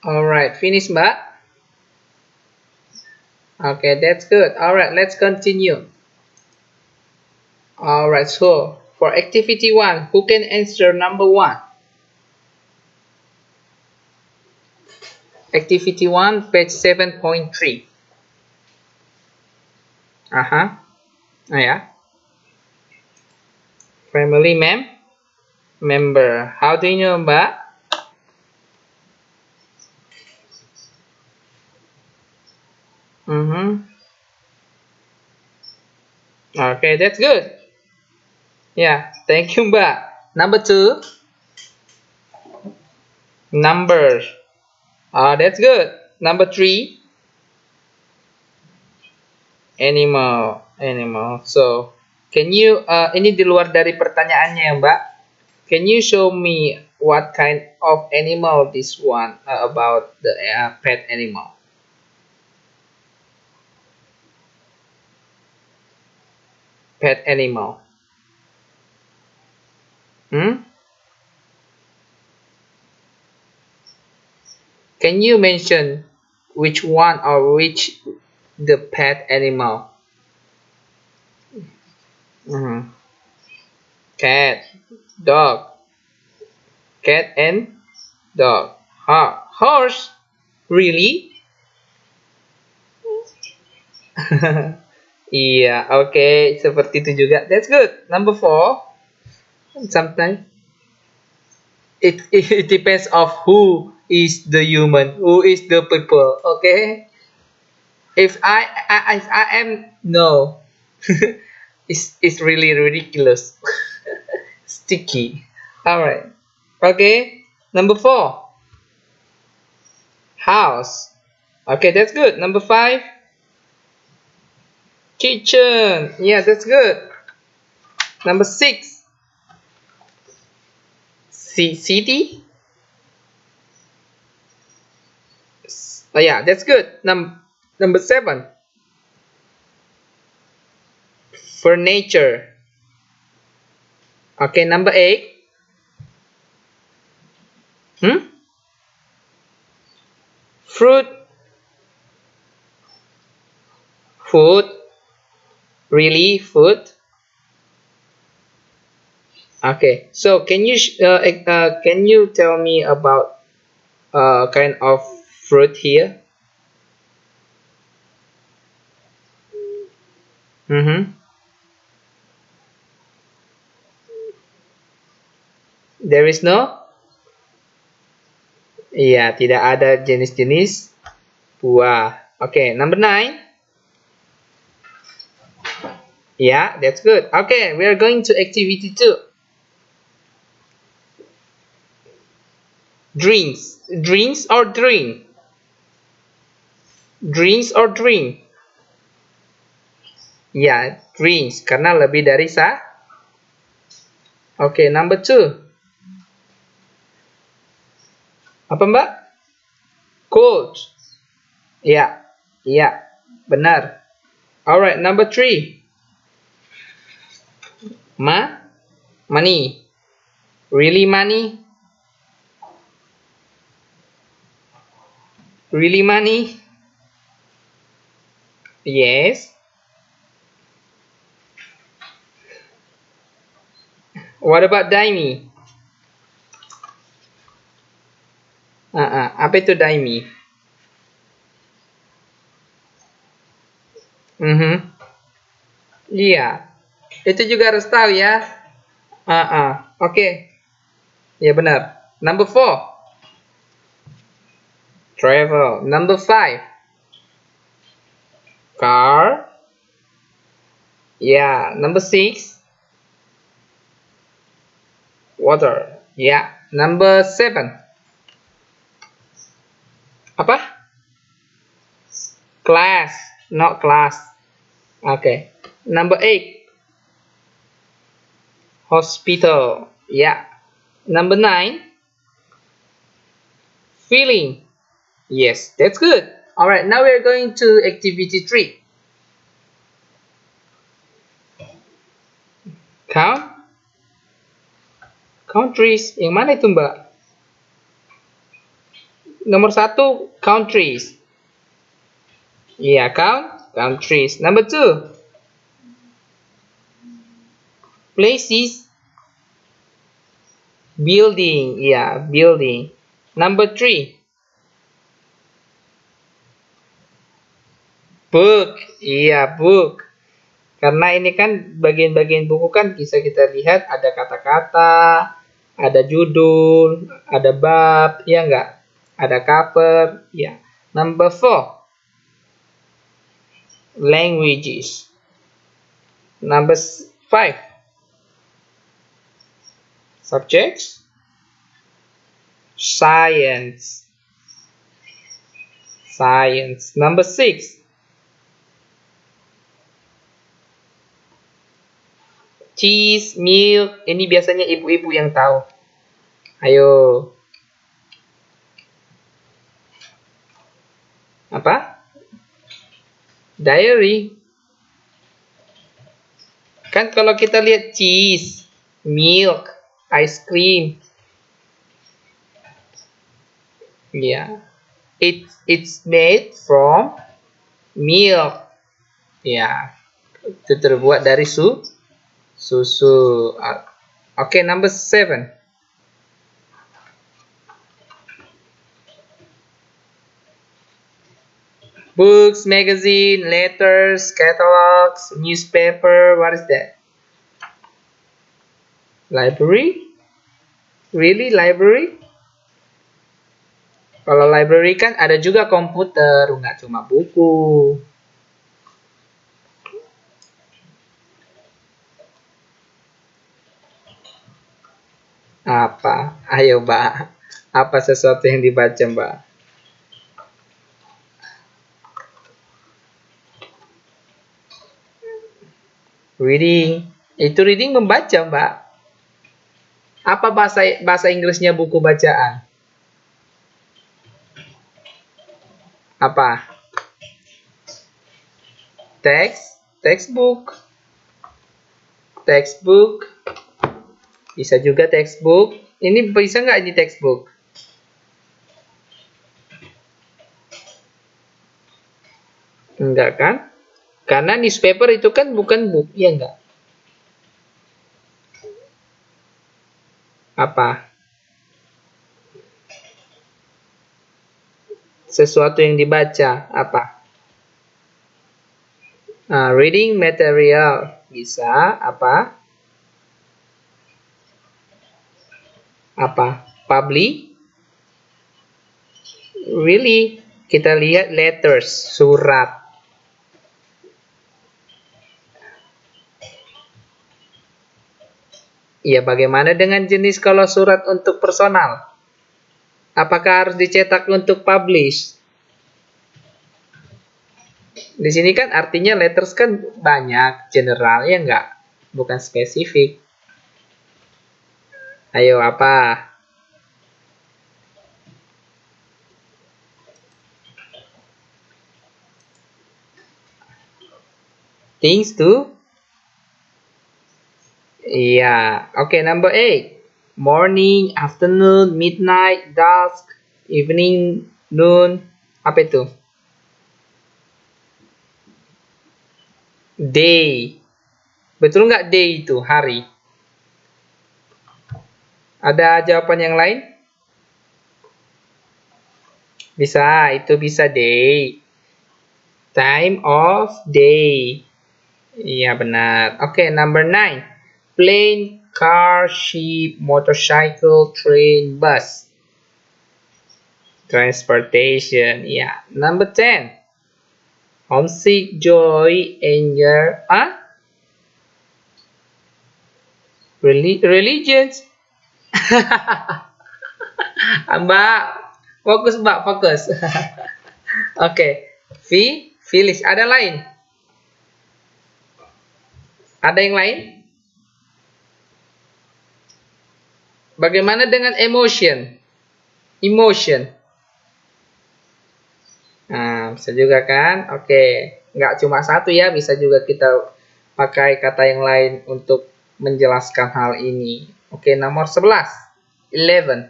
Alright, finish, Mbak. Okay, that's good. Alright, let's continue. Alright, so for activity 1, who can answer number 1? Activity 1, page 7.3. Uh-huh. Oh, yeah. Family member. How do you know, Mbak? Mm-hmm. Okay, that's good. Yeah, thank you, Mbak. Number 2, number. That's good. Number 3, animal. So, can you ini di luar dari pertanyaannya ya, Mbak? Can you show me what kind of animal this one about the pet animal? Pet animal. Hmm? Can you mention which one or which the pet animal? Mhm. Cat, dog, cat and dog. Horse, really? Iya, oke, seperti itu juga. That's good. Number 4, sometimes it depends of who is the human, who is the people. Okay, if I am no, it's really ridiculous. Sticky. All right. Okay. Number 4, house. Okay, that's good. Number 5, kitchen. Yeah, that's good. Number 6, city. Oh yeah, that's good. Number 7, furniture. Okay, number 8. Hmm? Fruit, food. Really, food. Okay, so can you tell me about kind of fruit here? Mm-hmm. There is no? Iya, tidak ada jenis-jenis buah. Okay, number 9. Yeah, that's good. Okay, we are going to activity 2. Drinks or drink? Drinks or drink? Ya, drinks karena lebih dari Okay, number 2. Apa, Mbak? Cold. Ya, ya, benar. Alright, number 3. Money. Really money? Really money? Yes. What about daimi? Apa itu daimi? Iya. Itu juga harus tahu ya. Oke. Ya benar. Number 4. Travel. Number 5. Car. Ya. Number 6. Water. Ya. Number 7. Apa? Class. Not class. Oke. Number 8. Hospital. Ya. Number 9. Feeling. Yes, that's good. Alright, now we are going to activity 3. Countries. Yang mana itu, Mbak? Nomor 1, countries. Iya, countries. Number 2, places. Building. Iya, building. Number 3, book. Iya, book. Karena ini kan bagian-bagian buku kan bisa kita lihat ada kata-kata, ada judul, ada bab, ya enggak? Ada cover, ya. Number 4, languages. Number 5, subjects. Science. Number 6, cheese, milk. Ini biasanya ibu-ibu yang tahu. Ayo. Apa? Diary. Kan kalau kita lihat cheese, milk, ice cream. Ya. It's made from milk. Ya. Itu terbuat dari susu. Oke, number 7. Books, magazine, letters, catalogs, newspaper. What is that? Library? Really, library? Kalau library kan ada juga komputer, nggak cuma buku. Apa? Ayo, Mbak. Apa sesuatu yang dibaca, Mbak? Reading. Itu reading membaca, Mbak. Apa bahasa Inggrisnya buku bacaan? Apa? Textbook. Bisa juga textbook. Ini bisa nggak ini textbook? Enggak kan? Karena newspaper itu kan bukan buku, ya enggak? Apa? Sesuatu yang dibaca. Apa? Reading material. Bisa. Apa? Publish? Really? Kita lihat letters, surat. Ya, bagaimana dengan jenis kalau surat untuk personal? Apakah harus dicetak untuk publish? Di sini kan artinya letters kan banyak, general, ya enggak? Bukan spesifik. Ayo, apa? Things to? Iya. Oke, number 8. Morning, afternoon, midnight, dusk, evening, noon. Apa itu? Day. Betul nggak day itu? Hari. Ada jawaban yang lain? Bisa, itu bisa day. Time of day. Iya, benar. Oke, number 9. Plane, car, ship, motorcycle, train, bus. Transportation. Iya. Number 10. Homesick, joy, anger. Religions. Mbak, fokus Mbak, fokus. Oke. Feelings. Ada lain? Ada yang lain? Bagaimana dengan emotion? Emotion. Nah, bisa juga kan? Oke. Nggak cuma satu ya, bisa juga kita pakai kata yang lain untuk menjelaskan hal ini. Oke, nomor 11. 11.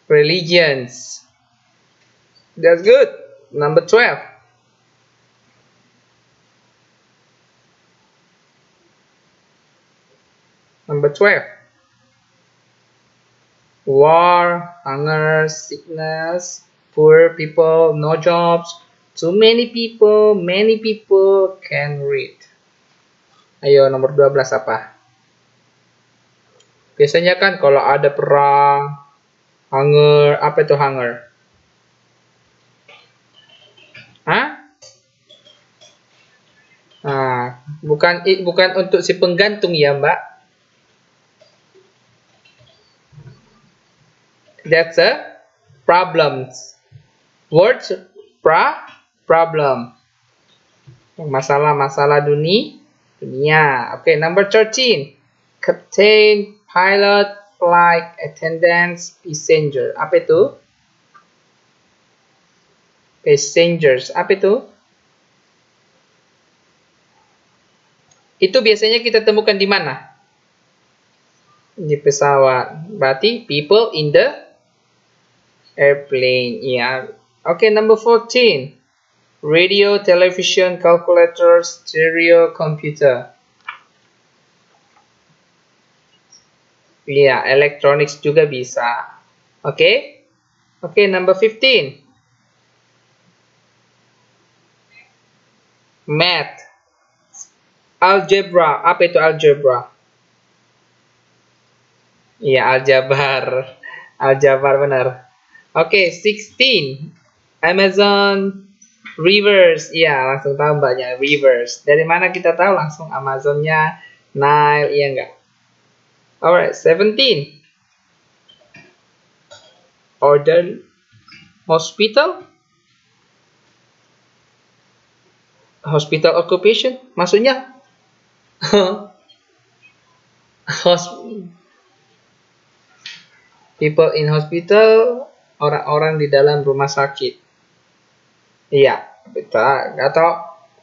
Religions. That's good. Number 12. Number 12. War, hunger, sickness, poor people, no jobs, too many people can read. Ayo, nomor 12 apa? Biasanya kan kalau ada perang, hunger, apa itu hunger? Hah? Nah, bukan untuk si penggantung ya, Mbak. That's a problems. Words problem. Masalah dunia. Okay, number 13. Captain, pilot, flight attendants, passenger. Apa itu? Passengers. Apa itu? Itu biasanya kita temukan di mana? Di pesawat. Berarti people in the airplane. Yeah. Okay, number 14. Radio, television, calculator, stereo, computer. Yeah, electronics juga bisa. Okay? Okay, number 15. Math. Algebra. Apa itu algebra? Iya, aljabar. Aljabar benar. Oke, 16. Amazon rivers. Iya, langsung tahu mbaknya rivers. Dari mana kita tahu? Langsung Amazonnya Nile, iya enggak? Alright, 17. Order hospital. Hospital occupation. Maksudnya people in hospital, orang-orang di dalam rumah sakit. Iya, betul. Atau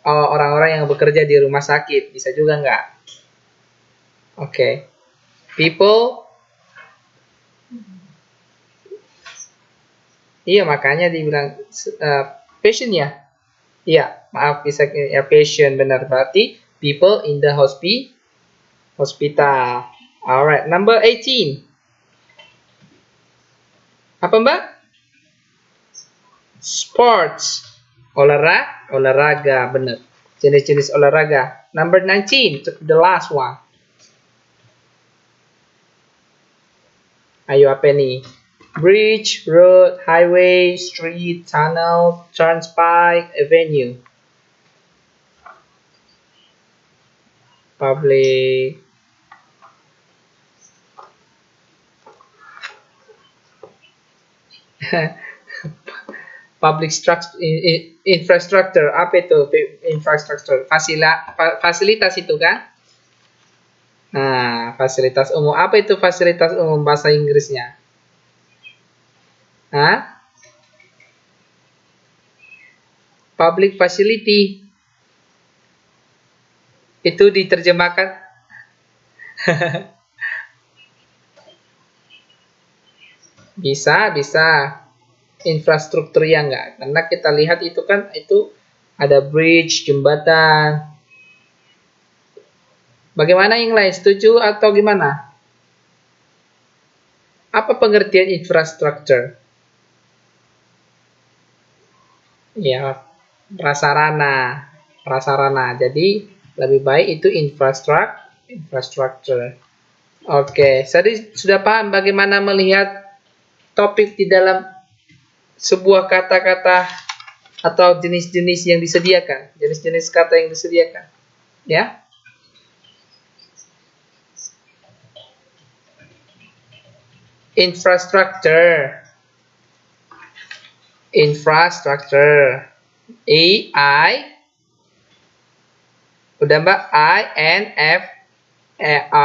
orang-orang yang bekerja di rumah sakit, bisa juga nggak? Oke. People. Iya, makanya dibilang patient ya. Iya, maaf bisa ya patient benar, berarti people in the hospital. Alright, number 18. Apa Mbak? Sports. Olahraga, benar. Jenis-jenis olahraga. Number 19, the last one. Ayo apa nih? Bridge, road, highway, street, tunnel, turnpike, avenue. Public. Public structure, infrastructure. Apa itu infrastructure? Fasilitas itu kan? Nah, fasilitas umum. Apa itu fasilitas umum bahasa Inggrisnya? Hah? Public facility. Itu diterjemahkan. Bisa. Infrastruktur yang enggak. Karena kita lihat itu kan, itu ada bridge, jembatan. Bagaimana yang lain? Setuju atau gimana? Apa pengertian infrastruktur? Ya, prasarana. Jadi lebih baik itu infrastruktur. Oke, tadi sudah paham bagaimana melihat topik di dalam sebuah kata-kata atau jenis-jenis yang disediakan, jenis-jenis kata yang disediakan, ya. Infrastructure. Udah Mbak, INFRASTRUCTURE.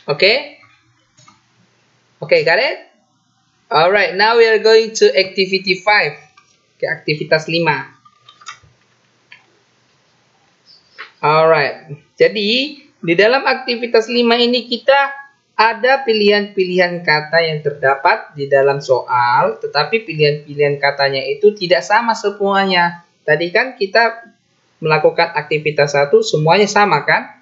Okay, got it? Alright, now we are going to activity 5. Okay, aktivitas 5. Alright. Jadi, di dalam aktivitas 5 ini kita ada pilihan-pilihan kata yang terdapat di dalam soal, tetapi pilihan-pilihan katanya itu tidak sama semuanya. Tadi kan kita melakukan aktivitas 1 semuanya sama kan?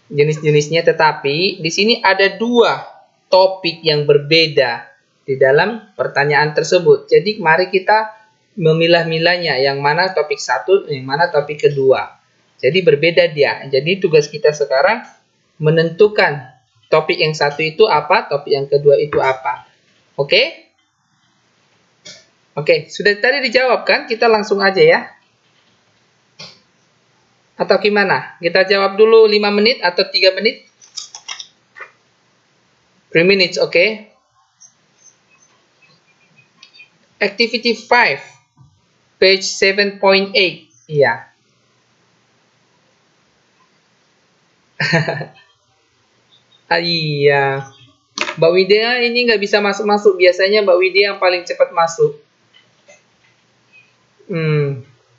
Jenis-jenisnya, tetapi di sini ada 2 topik yang berbeda di dalam pertanyaan tersebut. Jadi mari kita memilah-milahnya, yang mana topik 1, yang mana topik kedua. Jadi berbeda dia. Jadi tugas kita sekarang menentukan topik yang 1 itu apa, topik yang kedua itu apa. Oke? Oke, sudah tadi dijawab kan? Kita langsung aja ya. Atau gimana? Kita jawab dulu 5 menit atau 3 menit? 3 minutes, oke. Activity 5, page 7.8. Iya. Iya. Mbak Widya ini nggak bisa masuk-masuk. Biasanya Mbak Widya yang paling cepat masuk.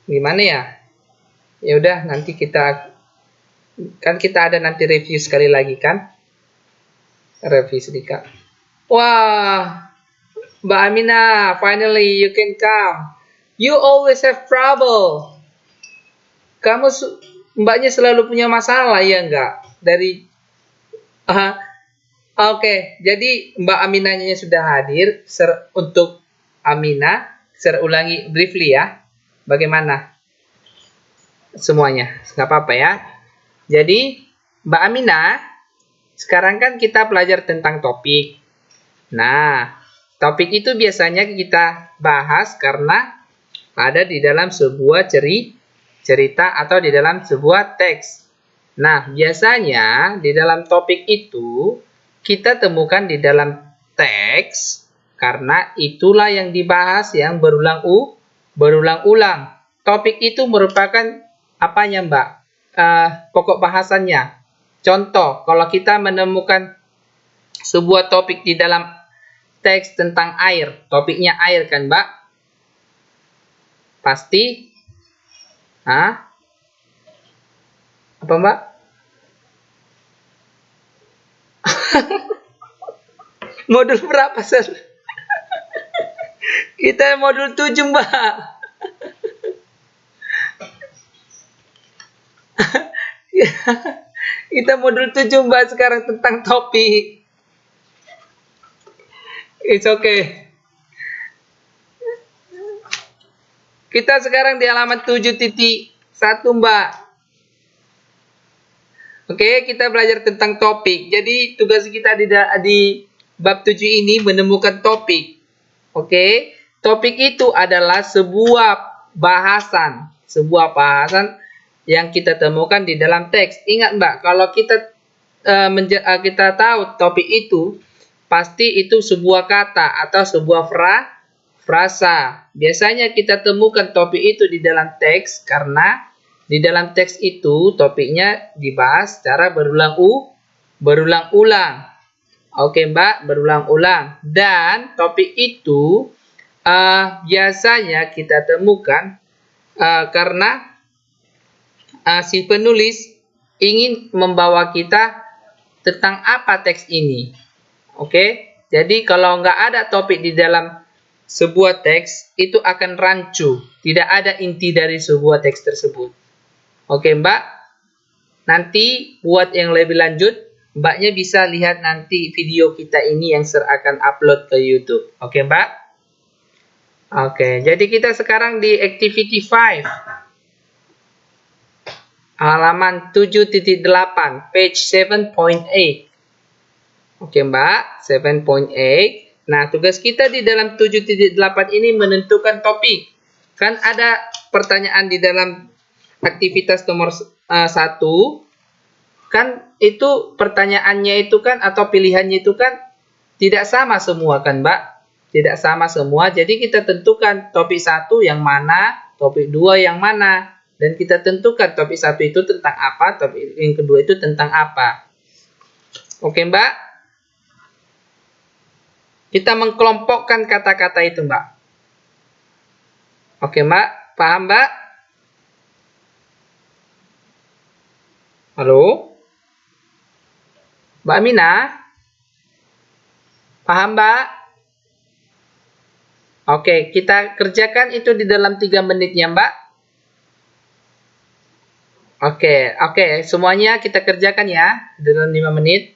Gimana ya? Ya udah, nanti kita ada nanti review sekali lagi kan? Review sedikit. Wah, Mbak Amina, finally you can come. You always have trouble. Mbaknya selalu punya masalah ya enggak? Oke, jadi Mbak Aminanya sudah hadir. Untuk Amina, saya ulangi briefly ya. Bagaimana? Semuanya, nggak apa-apa ya. Jadi, Mbak Amina, sekarang kan kita belajar tentang topik. Nah, topik itu biasanya kita bahas karena ada di dalam sebuah cerita atau di dalam sebuah teks. Nah, biasanya di dalam topik itu kita temukan di dalam teks karena itulah yang dibahas yang berulang-ulang. Topik itu merupakan apanya, Mbak? Pokok bahasannya. Contoh, kalau kita menemukan sebuah topik di dalam teks tentang air, topiknya air kan, Mbak? Pasti? Apa, Mbak? Modul berapa, Sir? Kita modul 7, Mbak. Kita modul 7, Mbak, sekarang tentang topik. It's okay. Kita sekarang di halaman 7.1, Mbak. Oke, kita belajar tentang topik. Jadi tugas kita di bab 7 ini menemukan topik. Oke, topik itu adalah sebuah bahasan yang kita temukan di dalam teks. Ingat, Mbak, kalau kita tahu topik itu, pasti itu sebuah kata atau sebuah frasa. Biasanya kita temukan topik itu di dalam teks karena di dalam teks itu topiknya dibahas secara berulang-ulang. Oke, Mbak, berulang-ulang. Dan topik itu biasanya kita temukan karena si penulis ingin membawa kita tentang apa teks ini. Oke, jadi kalau nggak ada topik di dalam sebuah teks, itu akan rancu. Tidak ada inti dari sebuah teks tersebut. Oke, Mbak. Nanti buat yang lebih lanjut, Mbaknya bisa lihat nanti video kita ini yang akan upload ke YouTube. Oke, Mbak? Oke, jadi kita sekarang di activity 5. Halaman 7.8, page 7.8. Oke, Mbak, 7.8. Nah, tugas kita di dalam 7.8 ini menentukan topik. Kan ada pertanyaan di dalam aktivitas nomor 1. Kan itu pertanyaannya itu kan atau pilihannya itu kan tidak sama semua kan, Mbak? Tidak sama semua. Jadi kita tentukan topik 1 yang mana, topik 2 yang mana. Dan kita tentukan topik 1 itu tentang apa, topik yang kedua itu tentang apa. Oke, Mbak? Kita mengkelompokkan kata-kata itu, Mbak. Oke, Mbak. Paham, Mbak? Halo? Mbak Amina? Paham, Mbak? Oke, kita kerjakan itu di dalam 3 menit ya, Mbak. Oke, semuanya kita kerjakan ya dalam 5 menit.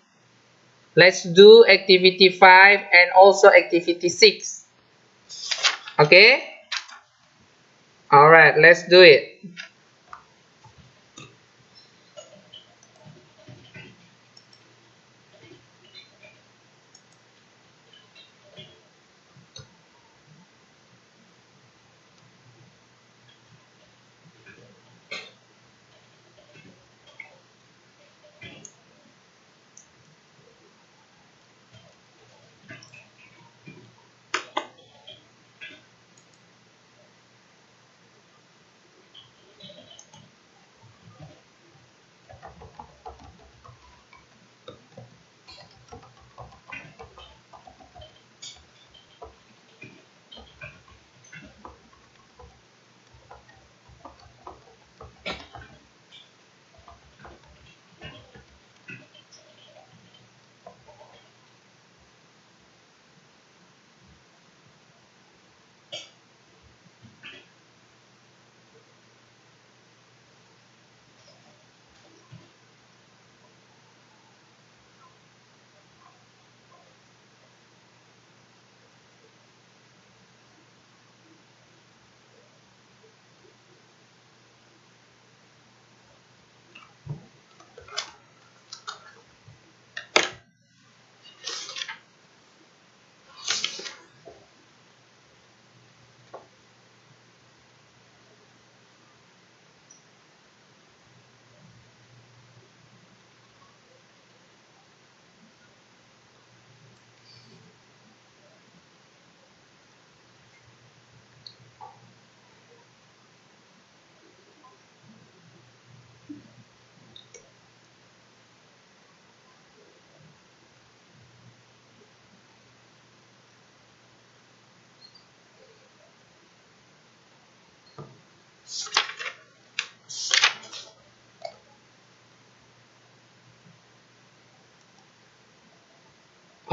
Let's do activity 5 and also activity 6. Okay? Alright, let's do it.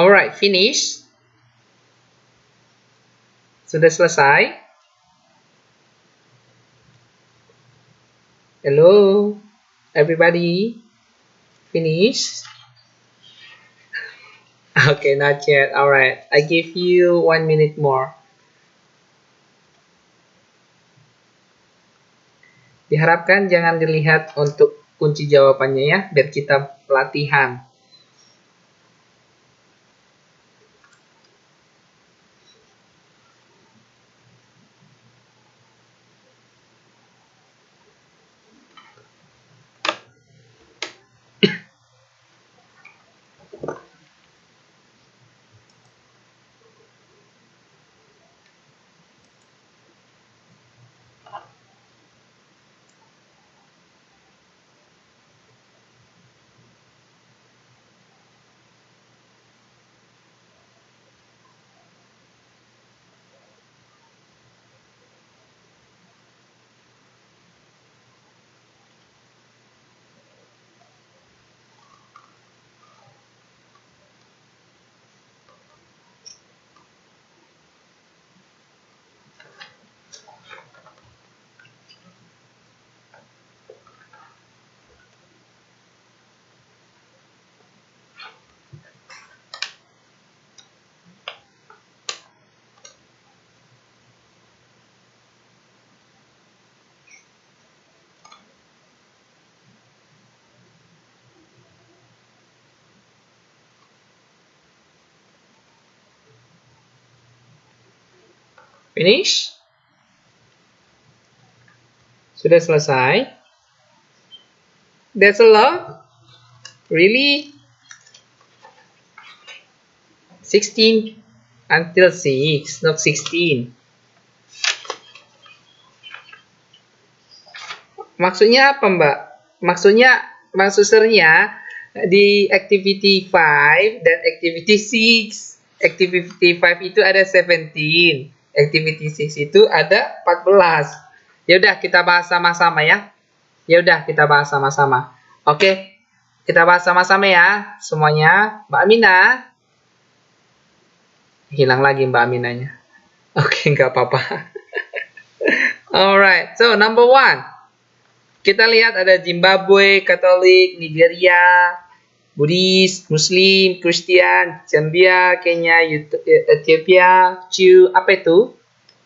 Alright, finish. Sudah selesai? Hello, everybody. Finish? Okay, not yet. Alright, I give you 1 minute more. Diharapkan jangan dilihat untuk kunci jawabannya ya, biar kita pelatihan. Finish? Sudah selesai? That's a lot? Really? 16 until 6, not 16. Maksudnya apa, Mbak? Maksudnya di activity 5 dan activity 6. Activity 5 itu ada 17. Activity 6 itu ada 14. Ya udah kita bahas sama-sama ya. Ya udah kita bahas sama-sama. Oke, kita bahas sama-sama ya semuanya. Mbak Amina. Hilang lagi Mbak Aminanya. Oke, nggak apa-apa. Alright, so number 1. Kita lihat ada Zimbabwe, Katolik, Nigeria, Buddhis, Muslim, Kristen, Zambia, Kenya, Ethiopia, Jew. Apa itu?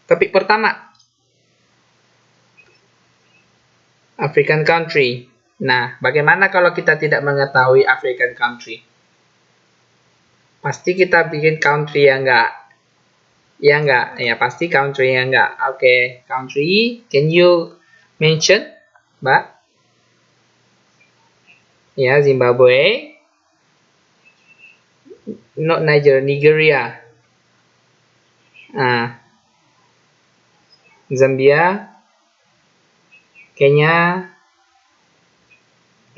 Topik pertama. African country. Nah, bagaimana kalau kita tidak mengetahui African country? Pasti kita bikin country ya enggak? Ya enggak? Ya pasti country ya enggak? Oke, country. Can you mention, Mbak? Ya, Zimbabwe. Not Nigeria. Zambia, Kenya,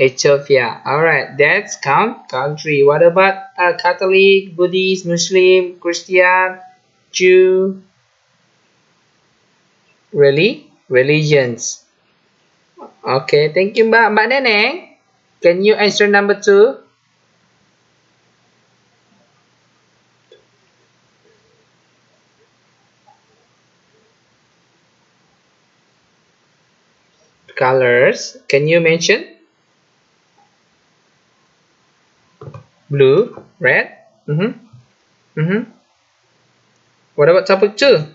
Ethiopia. Alright, that's country. What about Catholic, Buddhist, Muslim, Christian, Jew? Really? Religions. Okay, thank you Mbak. Mbak Neneng, can you answer number 2? Colors, can you mention? Blue, red. What about topic 2?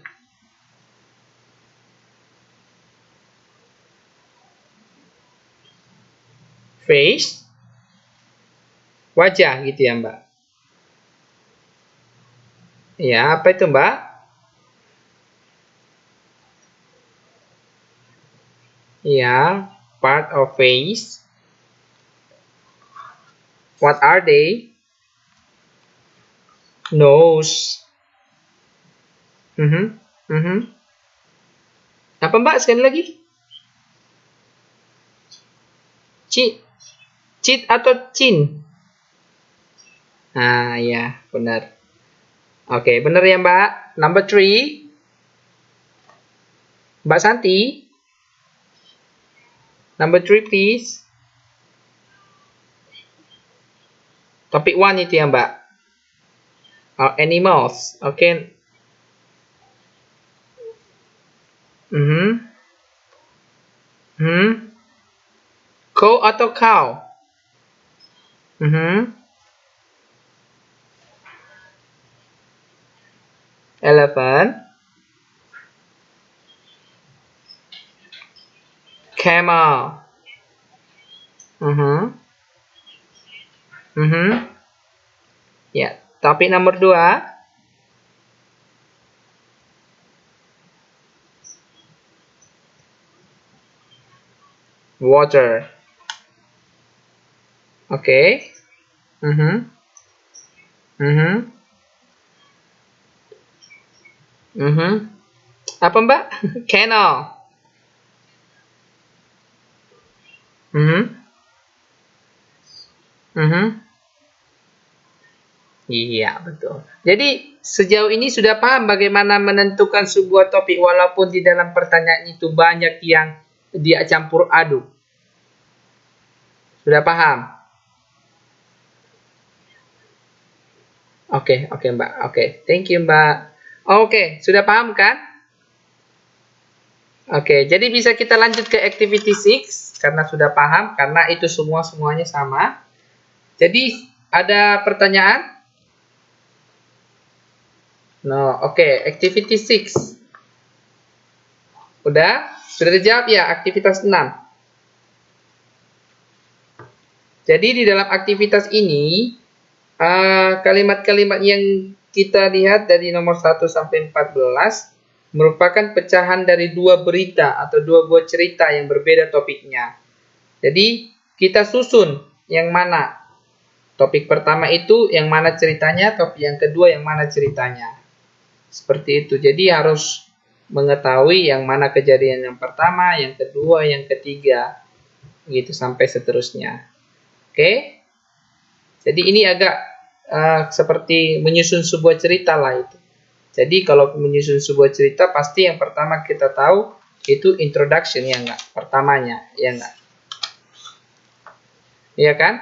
Face, wajah gitu ya Mbak. Ya, apa itu Mbak? Ya, part of face. What are they? Nose. Apa Mbak sekali lagi? Cit atau cin? Ah ya, benar. Oke, benar ya Mbak. Number 3. Mbak Santi. Number 3 please. Topik 1 itu ya Mbak. Animals. Oke. Cow atau cow? Elephant. Camel. Ya, topik nomor 2. Water. Oke. Apa Mbak? Canal. Iya, betul. Jadi, sejauh ini sudah paham bagaimana menentukan sebuah topik walaupun di dalam pertanyaan itu banyak yang dia campur aduk. Sudah paham? Oke, Mbak. Oke, thank you Mbak. Oke, sudah paham kan? Oke, jadi bisa kita lanjut ke activity 6 karena sudah paham, karena itu semuanya sama. Jadi, ada pertanyaan? No, oke, activity 6. Udah? Sudah dijawab ya, aktivitas 6. Jadi di dalam aktivitas ini, kalimat-kalimat yang kita lihat dari nomor 1 sampai 14 merupakan pecahan dari 2 berita atau 2 buah cerita yang berbeda topiknya. Jadi kita susun yang mana. Topik pertama itu yang mana ceritanya, topik yang kedua yang mana ceritanya. Seperti itu. Jadi harus mengetahui yang mana kejadian yang pertama, yang kedua, yang ketiga. Gitu sampai seterusnya. Oke? Jadi ini agak seperti menyusun sebuah cerita lah itu. Jadi kalau menyusun sebuah cerita pasti yang pertama kita tahu itu introduction ya enggak? Pertamanya ya enggak? Iya kan?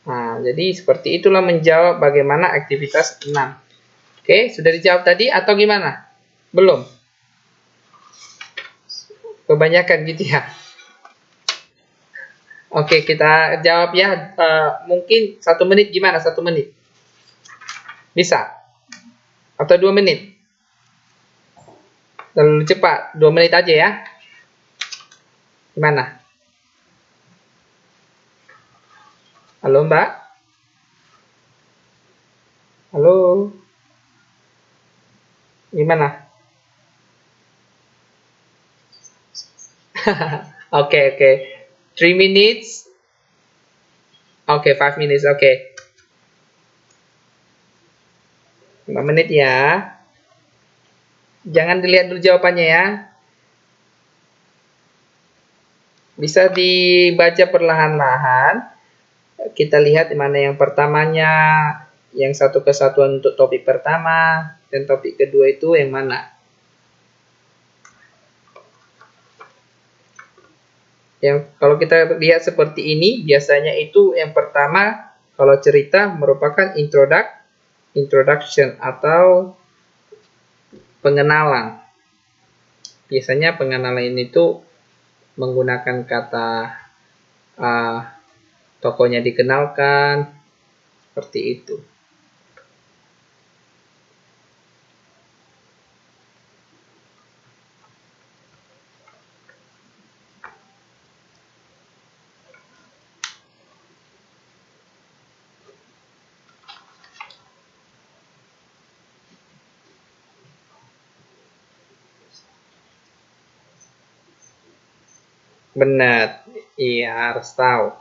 Nah, jadi seperti itulah menjawab bagaimana aktivitas 6. Oke, sudah dijawab tadi atau gimana? Belum? Kebanyakan gitu ya. Oke, kita jawab ya. Mungkin 1 menit gimana? 1 menit. Bisa? Atau 2 menit? Terlalu cepat. 2 menit aja ya. Gimana? Halo Mbak? Halo? Gimana? Oke, oke. 3 minutes. Oke, 5 minutes. Oke. 5 menit ya. Jangan dilihat dulu jawabannya ya. Bisa dibaca perlahan-lahan. Kita lihat mana yang pertamanya, yang satu kesatuan untuk topik pertama, dan topik kedua itu yang mana. Kalau kita lihat seperti ini, biasanya itu yang pertama, kalau cerita merupakan introduction atau pengenalan. Biasanya pengenalan itu menggunakan kata tokohnya dikenalkan, seperti itu. Benar, iya harus tahu.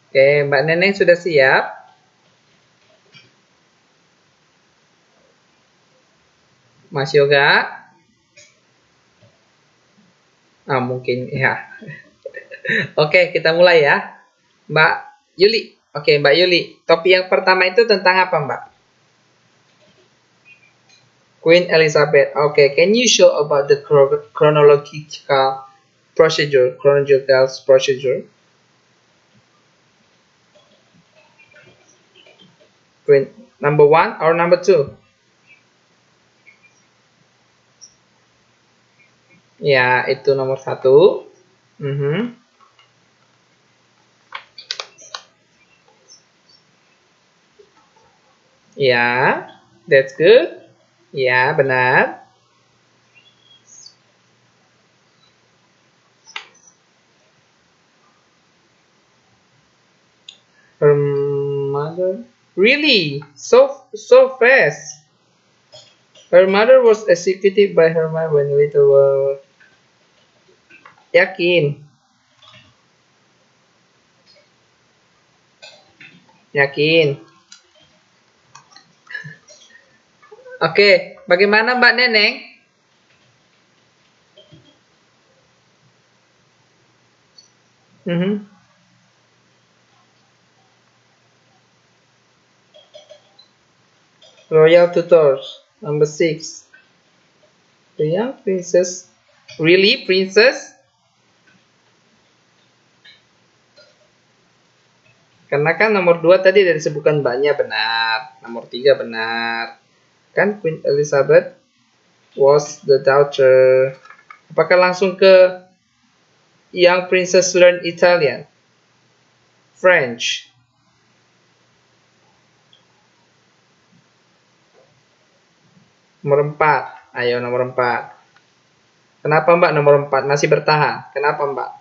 Oke, Mbak Neneng sudah siap? Mas Yoga? Mungkin ya. Oke, kita mulai ya. Mbak Yuli. Oke, Mbak Yuli. Topik yang pertama itu tentang apa, Mbak? Queen Elizabeth. Okay, can you show about the chronological procedure? Queen number 1 or number 2? Ya, itu nomor 1. Ya, that's good. Ya, benar. Her mother, really? So fast. Her mother was executed by her mother when little. Yakin. Yakin. Oke, bagaimana Mbak Neneng? Royal tutors, number 6. The young princess. Really, princess? Karena kan nomor 2 tadi dari disebutkan mbaknya benar. Nomor 3 benar. Kan Queen Elizabeth was the daughter. Apakah langsung ke young princess learn Italian? French. Nomor 4. Ayo nomor 4. Kenapa Mbak nomor 4 masih bertahan? Kenapa Mbak?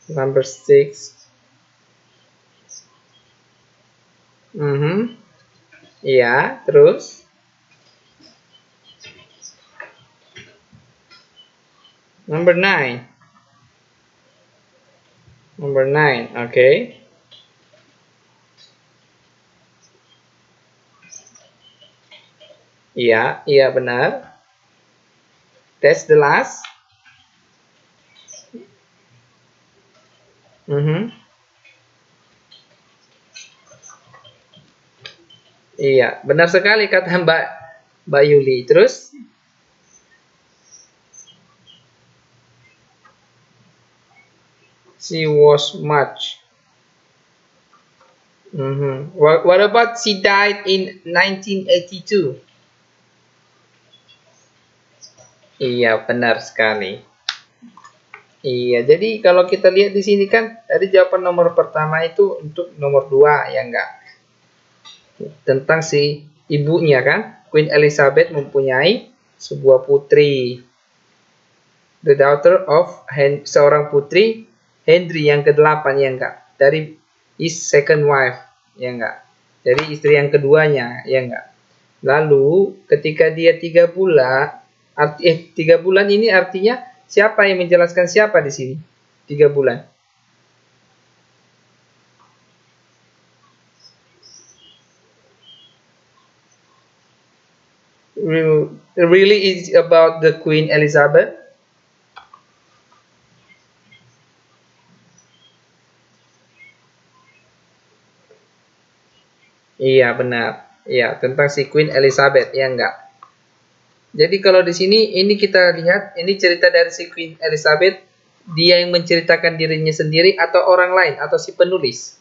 Number 6. Iya, terus? Number 9. Number 9, oke. Iya benar. That's the last. Iya, benar sekali kata Mbak Yuli. Terus? She was much. What about she died in 1982? Iya, benar sekali. Iya, jadi kalau kita lihat di sini kan tadi jawaban nomor pertama itu untuk nomor 2, ya enggak? Tentang si ibunya kan, Queen Elizabeth mempunyai sebuah putri, the daughter of seorang putri Henry yang ke-8, ya enggak? Dari his second wife, ya enggak? Dari istri yang keduanya, ya enggak? Lalu ketika dia 3 bulan, 3 bulan ini artinya siapa yang menjelaskan siapa di sini? 3 bulan. Really is about the Queen Elizabeth? Iya benar. Iya, tentang si Queen Elizabeth, ya enggak? Jadi kalau di sini ini kita lihat ini cerita dari si Queen Elizabeth, dia yang menceritakan dirinya sendiri atau orang lain atau si penulis?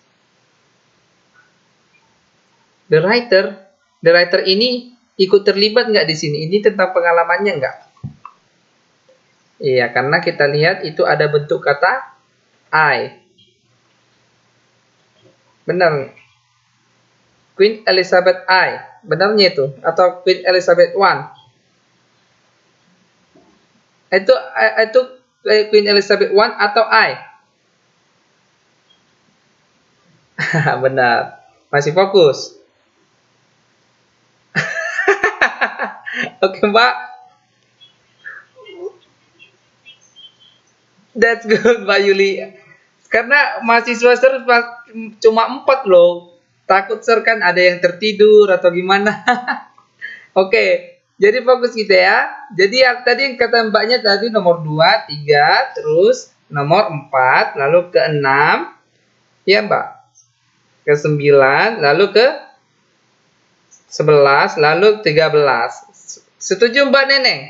The writer ini ikut terlibat nggak di sini? Ini tentang pengalamannya nggak? Iya, karena kita lihat itu ada bentuk kata I. Benar. Queen Elizabeth I. Benarnya itu atau Queen Elizabeth I? Itu Queen Elizabeth I atau I? Benar. Masih fokus. Oke, Mbak. That's good, Mbak Yuli. Karena mahasiswa ser cuma 4 loh. Takut ser kan ada yang tertidur atau gimana. Oke, jadi fokus kita ya. Jadi tadi yang kata mbaknya tadi nomor 2, 3, terus nomor 4, lalu ke 6, ya Mbak, ke 9, lalu ke 11, lalu 13. Setuju Mbak Neneng?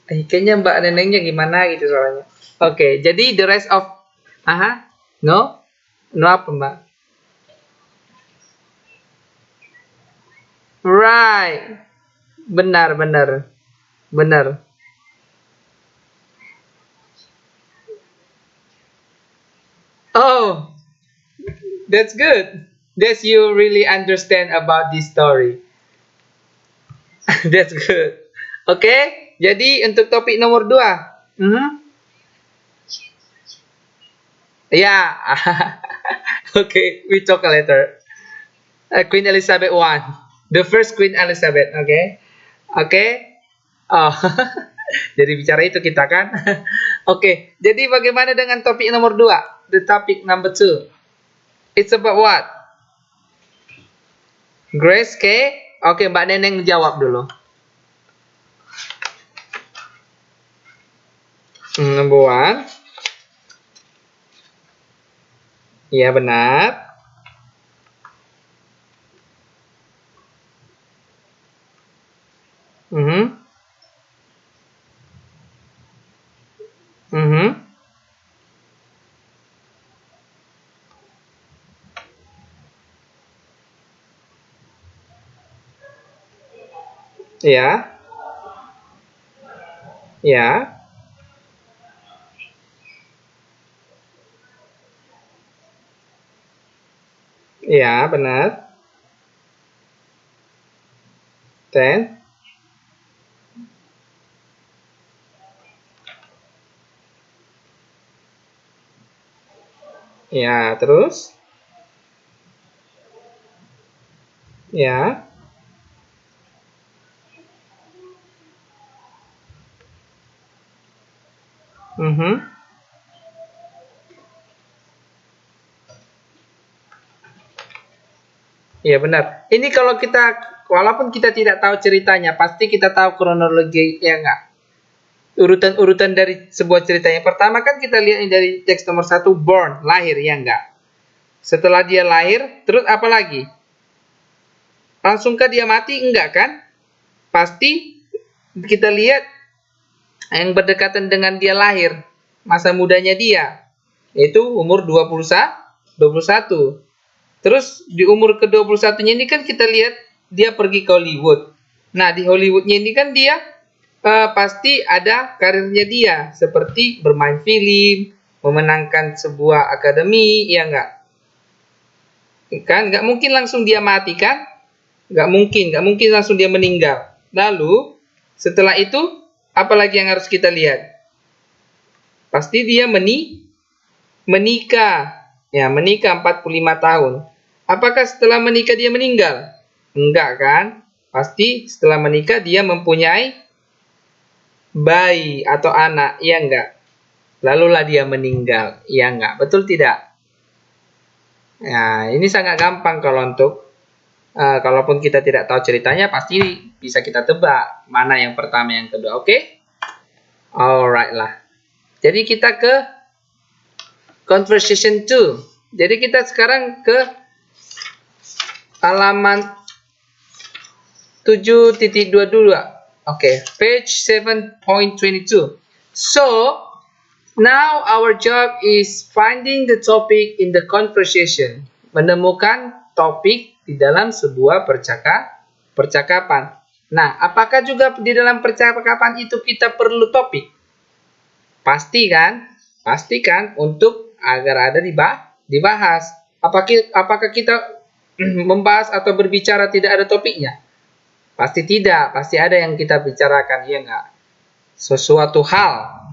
Kayaknya Mbak Nenengnya gimana gitu soalnya. Oke, jadi the rest of no? No apa Mbak? Right. Benar. Oh, that's good. That's you really understand about this story. That's good. Oke, jadi untuk topik nomor 2. Ya. Oke, we talk later. Queen Elizabeth I. The first Queen Elizabeth, Oke. Oh. Jadi bicara itu kita kan. Oke, jadi bagaimana dengan topik nomor 2? The topic number 2. It's about what? Grace K. Oke, Mbak Neneng jawab dulu. Number 1. Iya, benar. Ya. Ya. Ya, benar. 10. Ya, terus? Ya. Iya benar. Ini kalau kita, walaupun kita tidak tahu ceritanya, pasti kita tahu kronologi, ya enggak? Urutan-urutan dari sebuah cerita. Yang pertama kan kita lihat dari teks nomor 1, born, lahir, ya enggak? Setelah dia lahir, terus apa lagi? Langsungkah dia mati? Enggak kan? Pasti kita lihat yang berdekatan dengan dia lahir, masa mudanya dia, yaitu umur 21. Terus di umur ke-21-nya ini kan kita lihat dia pergi ke Hollywood. Nah, di Hollywoodnya ini kan dia pasti ada karirnya dia, seperti bermain film, memenangkan sebuah akademi, ya enggak? Kan enggak mungkin langsung dia mati kan? Enggak mungkin langsung dia meninggal. Lalu setelah itu apa lagi yang harus kita lihat? Pasti dia menikah. Ya, menikah 45 tahun. Apakah setelah menikah dia meninggal? Enggak kan? Pasti setelah menikah dia mempunyai bayi atau anak, iya enggak? Lalulah dia meninggal, iya enggak? Betul tidak? Nah, ini sangat gampang kalau untuk kalaupun kita tidak tahu ceritanya, pasti bisa kita tebak mana yang pertama, yang kedua, oke? Alright lah. Jadi kita ke conversation 2. Jadi kita sekarang ke halaman 7.22. Oke, page 7.22. So, now our job is finding the topic in the conversation. Menemukan topik di dalam sebuah percakapan. Nah, apakah juga di dalam percakapan itu kita perlu topik? Pasti kan? Pastikan untuk agar ada dibahas. Apakah kita membahas atau berbicara tidak ada topiknya? Pasti tidak. Pasti ada yang kita bicarakan, ya enggak? Sesuatu hal,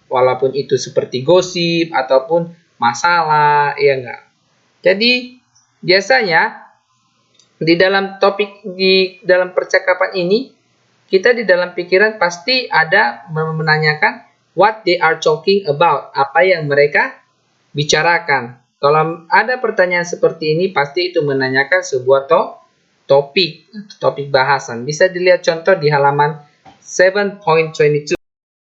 walaupun itu seperti gosip ataupun masalah, ya enggak? Jadi biasanya di dalam percakapan ini, kita di dalam pikiran pasti ada menanyakan what they are talking about, apa yang mereka bicarakan. Kalau ada pertanyaan seperti ini, pasti itu menanyakan sebuah topik bahasan. Bisa dilihat contoh di halaman 7.22.